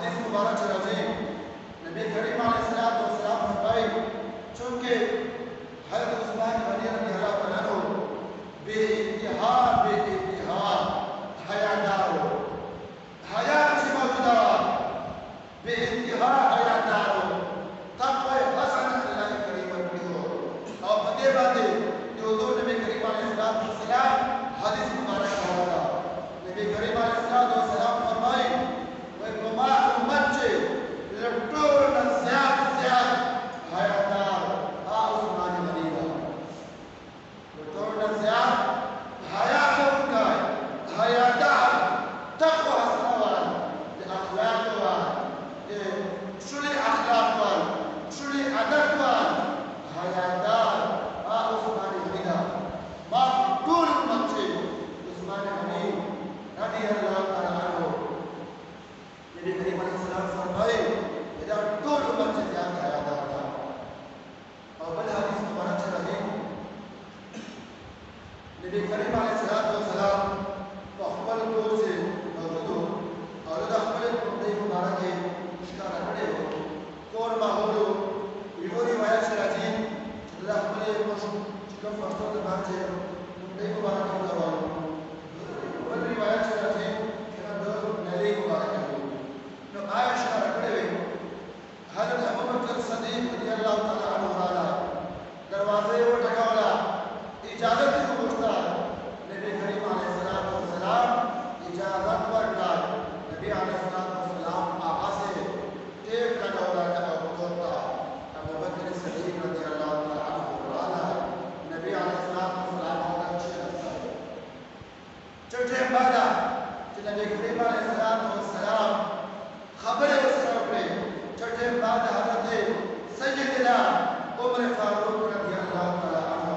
हदीस मुबारक चलाते नबी करीम अलैहिस्सलाम फरमाए चूंकि हज़रत उस्मान गनी रज़ियल्लाहु तआला अन्हु बेइंतहा हयादार हया से मौजूदा बेइंतहा हयादार तक़वा हसन अल्लाह करीम की हो और बदे बाते जो दो नबी करीम अलैहिस्सलाम हदीस मुबारक हवाला नबी करीम अलैहिस्सलाम फरमाए वह गुमा उम्मत से लट्टो नज़्यात ज़्याद हयादार आ उस्मान गनी लट्टो नज़्यात हया का हयादार तक़वा हसन अखलाक शुली अखलाक शुली अदब हयादार आ उस्मान गनी मा टूल मचे उस्मान गनी रज़ियल्लाहु तआला अन्हु नबी करीम अलैहिस्सलाम फरमाए इधर टूल मचे ज्यादा हयादार था और बल हदीस मुबारक चले नबी करीम अलैहिस्सलाम अखबल को से मौजूद और अखबल को मुबारक है इसका रखड़े हो कौन माहौल यो रिवायत से राजी अखबल को चिकन फर्स्ट के बाद से मुंबई मुबारक हो गवालो बल रिवायत से राजी कि दो नली मुबारक है तो आयशा रखड़े हुए हजरत अबू बकर सिद्दीक रज़ियल्लाहु तआला अन्हु वाला दरवाजे वो टकावला इजाजत को पूछता नबी करीम अलैहिस्सलाम इजाजत वरना नबी अलैहिस्सलाम आका से टेप टकावला का होता अबू बकर सिद्दीक रज़ियल्लाहु तआला अन्हु वाला नबी अलैहिस्सलाम और अच्छे रखता है चटे बादा कि नबी करीम अलैहिस्सलाम खबर उसने चटे बाद हजरत सैयदना उमर फारूक रज़ियल्लाहु तआला अन्हु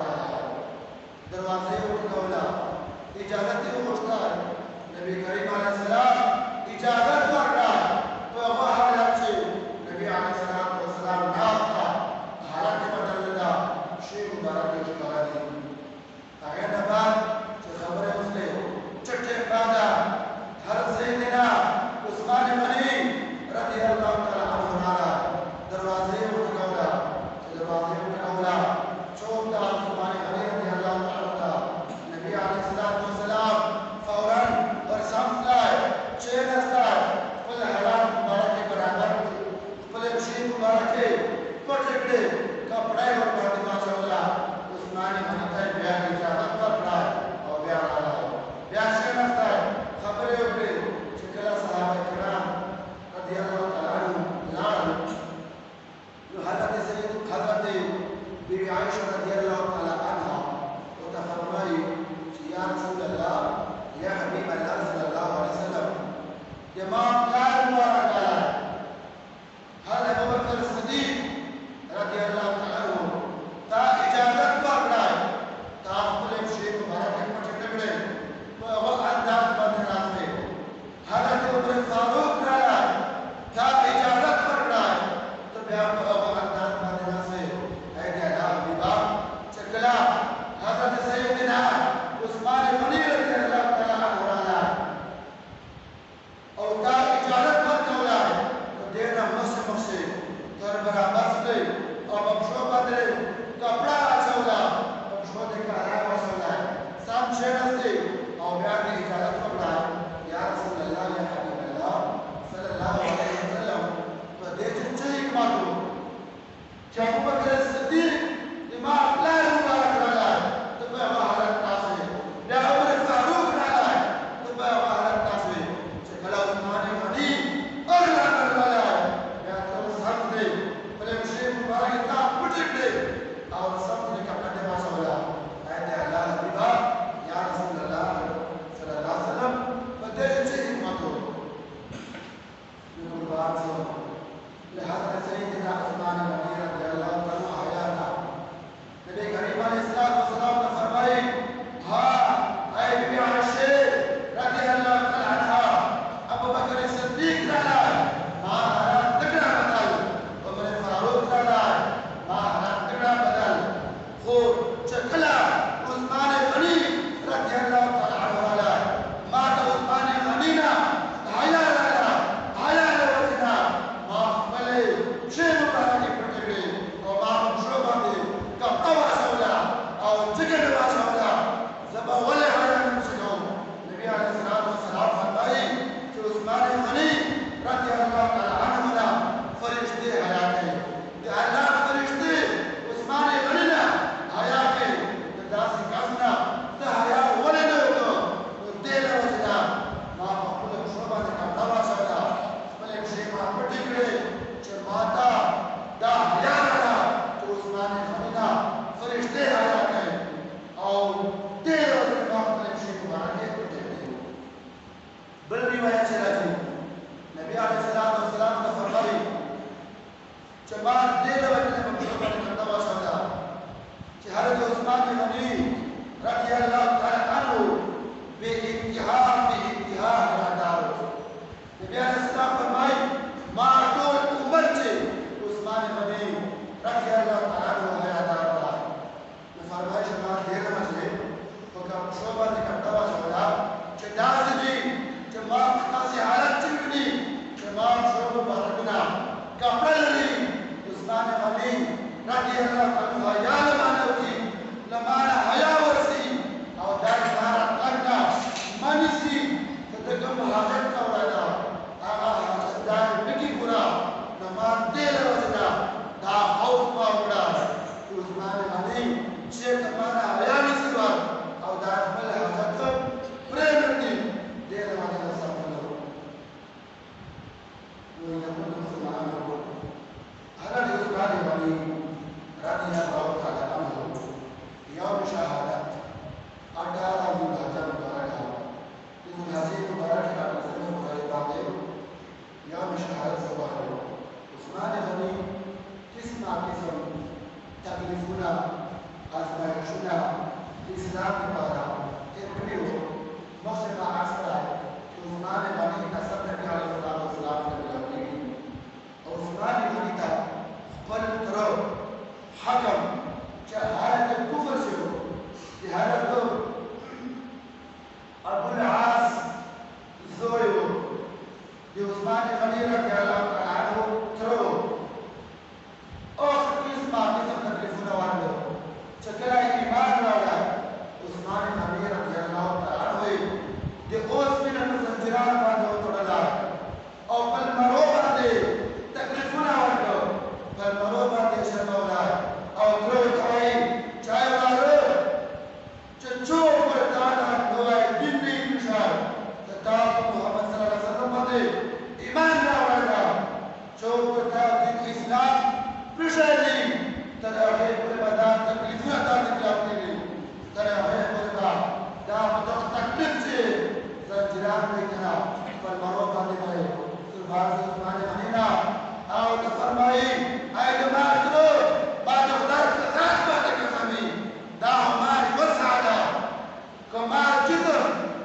दरवाजे उठा इजाजत पूछता नबी करीम अलैहिस्सलाम इजाजत मांगा तो वो हालत से नबी अलैहिस्सलाम नाफता हालत बदलना शेख मुबारक की कहानी ताकि नबाद जो खबर है उसने चट्टे बादा हर सैयदना उस्मान गनी रज़ियल्लाहु तआला अन्हु दरवाजे उठा चौथा उस्मान गनी रज़ियल्लाहु तआला नबी अलैहिस्सलाम फौरन और समझाए चेन अस्तार फल हराम मुबारक के बराबर फल मशीन मुबारक के पटकड़े कपड़े और फातिमा चौला उस्मान गनी का ब्याह की इजाजत पर रहा और ब्याह वाला ब्याह से अस्तार खबरें उठे चिकला सहाबा किराम रज़ियल्लाहु तआला अन्हु लाल हज़रत सैयद हज़रत बीबी आयशा रज़ियल्लाहु तआला अन्हा तो फरमाई या रसूल अल्लाह या हबीब अल्लाह सल्लल्लाहु अलैहि वसल्लम इमाम कार मुबारक आला हल अबू बकर सिद्दीक रज़ियल्लाहु तआला अन्हु ता इजाजत पकड़ा ता फुले शेख मुबारक के पटकड़े तो वो अंदाज बदराज में हजरत उमर फारूक आला ता इजाजत पकड़ा तो ब्याह को अंदाज बदराज से चकला हजरत सैयदना उस्मान गनी रज़ियल्लाहु तआला अन्हु और का इजाजत मत कौला तो देना मसे कर बराबर से और बख्शो बदले कपड़ा चौला बख्शो दे का आराम चौला सब छेड़ से और ब्याह की इजाजत पकड़ा या रसूल अल्लाह या हबीब अल्लाह सल्लल्लाहु अलैहि वसल्लम तो दे चाहिए मालूम क्या अबू बकर सिद्दीक इमाम ला मुबारक वाला तो मैं हालत तासे या उमर फारूक वाला तो मैं हालत तासे चला उस्मान गनी और लाल वाला या तो सब दे बड़े शेख मुबारक का पटकड़े और सब ने कपड़ा दे वाला ऐ अल्लाह हबीबा या रसूल अल्लाह सल्लल्लाहु अलैहि वसल्लम बदे चाहिए मतो ये बात से लिहाजा सैयदना उस्मान गनी रज़ियल्लाहु तआला नबी करीम अलैहिस्सलाम ने फरमाए हां ऐ बीबी आयशा रज़ियल्लाहु तआला अन्हा अबू बकर सिद्दीक रज़ा मां हरा तगड़ा बदल उमर फारूक रज़ा मां हरा तगड़ा बदल खो चकला उस्मान गनी रज़ियल्लाहु तआला अन्हु मां का उस्मान गनी ना आया वजना जमात दिल वजने मखलूक ने करता वसला कि हज़रत उस्मान गनी रज़ी अल्लाह तआला अन्हु बेइंतिहा हयादार नबी अलैहिस्सलाम फरमाई मातोल उम्मत से उस्मान गनी रज़ी अल्लाह तआला अन्हु हयादार था ने फरमाई जमात दिल वजने तो का शोभा ने करता वसला कि दाज़ी जमात खासी हालत चिकनी जमात शोभा बरकना कपड़े उस्मान गनी रज़ी अल्लाह अन्हु हया मानवती लमाना हया वसी और दार सारा करना मनसी तदगम हाजत का वाला आगा हाजत दार बिकी पूरा नमाज दिल वजना दा खौफ पाउडा उस्मान गनी से तमाना हया नसीबा और दार मल हाजत प्रेम दी दिल वजना सब लोग वो यमन मुसलमान को हज़रत उस्मान गनी रज़ी अल्लाह तआला अन्हु यौम शहादत 18 ज़ुल्हज्जा मुबारक है ज़ुल्हज्जा मुबारक का मसला बुखारी बात यौम शहादत सुबह उस्मान गनी किस्म तकलीफुना आज़माइशुना इस्लाम के पारा इतनी हो मौसम आसरा उस्मान गनी का सब नबी अलैहिस्सलाम ने बुलाई और उस्मान गनी का बल करो हकम चाहे हालत कुफर से हो हालत अबुल आस जोड़े हो ये उस्मान गनी रज़ी अल्लाह तआला अन्हु करो और किस बात से तकलीफ न वाले चकरा ईमान वाला उस्मान गनी रज़ी अल्लाह तआला अन्हु ये ओस में न संजरान बांधो तोड़ला और पल मरो बांधे तकलीफ न वाले पल मरो बांधे शर्मौला और करो भाई चाहे वाले चचो पर दाना दोए दिन नहीं निशान तताब मोहम्मद सल्लल्लाहु अलैहि वसल्लम बंदे ईमान ना वाला जो पर दिन इस्लाम प्रशली तरह है पर बदा तकलीफ ना दाद करते हैं तरह है पर बदा तो तकलीफ से जंजीरान में करा पर मरो बांधे गए फिर बात उस्मान गनी ना आओ तो फरमाई आए जमात करो बाद खुदा के साथ बात कसमी दा हमारी वसादा कमाल जिधर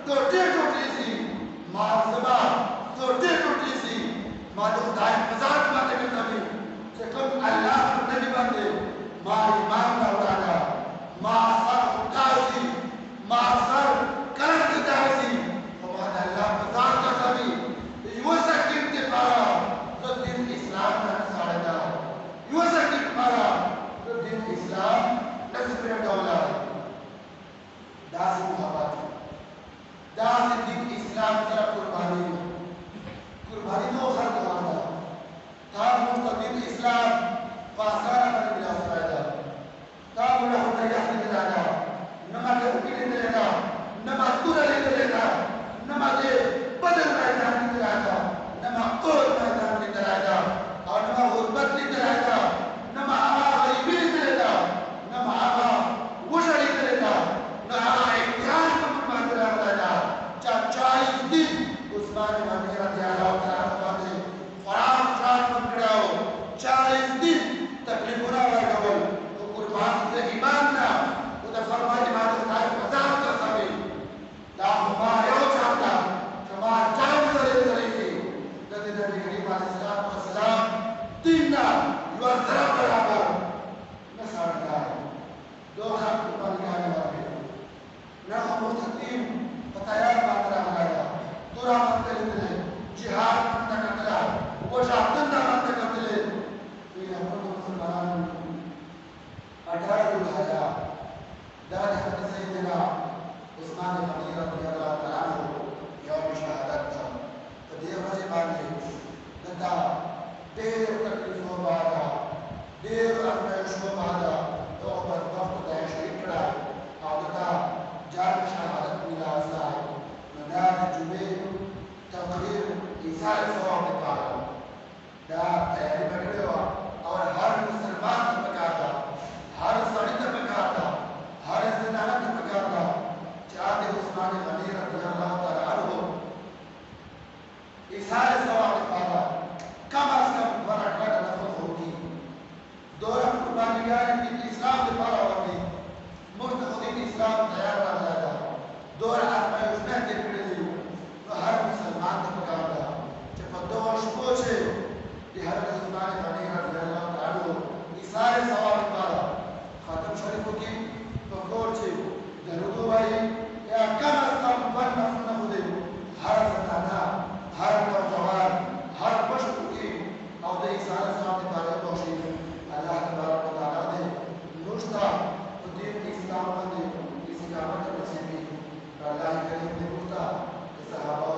तो टूटी सी माज़मा तो टूटी सी मां खुदा के मजाक बात कसमी से कम अल्लाह नबी बंदे मां ईमान का उड़ाना मां सर काजी मां सर करम दासी हमारा अल्लाह मजाक कसमी युवसा कीमत पारा तो दिन इस्लाम का साड़ा युवसा कीमत पारा दिन इस्लाम नसीब दौला दास मोहब्बत दास दिन इस्लाम का कुर्बानी तो हर दवाना था मुस्तकिल इस्लाम पासारा कर मिला फायदा था बोला होता है याद दिलाना नमाज उकील दिलाना नमाज पूरा दिलाना नमाज बदल मैदान दिलाना नमाज और मैदान दिलाना और नमाज गुरबत दिलाना नमाज गरीबी दिलाना नमाज वशरी दिलाना नमाज इम्तिहान को कुर्बान दिलाना 40 दिन उस्मान गनी रज़ी अल्लाह तआला अन्हु फराम शान पकड़ाओ 40 दिन तकलीफ ना वाला तो कुर्बान से ईमान ना उधर फरमाई बात खुदा के मजाक का सभी दा हमारे ओ चाहता हमार जान करे थी नबी करीम अलैहिस्सलाम तीना युवा जरा बराबर न साड़ता दो हाथ ऊपर निकालने वाले न हम मुस्तकीम बताया बात रहा है दूरा मत करे जिहाद मत करता वो शाहतन मत करते ये हम मुसलमान 18 ज़ुल्हज्जा दाद हज़रत सैयदना उस्मान गनी रज़ी अल्लाह तआला अन्हु यौम शहादत था तो देव से बांधे दता देव तकलीफों बाधा देव आज़माइशों बाधा तो बस वक्त दे शरीक पड़ा आदता जान शहादत मिला सा मदाद जुबे तकरीर इसाल सवाब निकाला दा तैयारी पकड़े हुआ और हर मुसलमान ने पकाता हर सड़ी ने पकाता हर ज़नाना ने पकाता चाहते उस्मान गनी रज़ी अल्लाह तआला अन्हु इसाल सवाब निकाला कम अज़ कम बरकत नफस होगी हौसले सारे सामने कार्य बख्शी अल्लाह तबारक व तआला ने नुश्ता तो दीन इस्लाम में इसी कामत नसीबी अल्लाह करीम ने नुश्ता सहाबा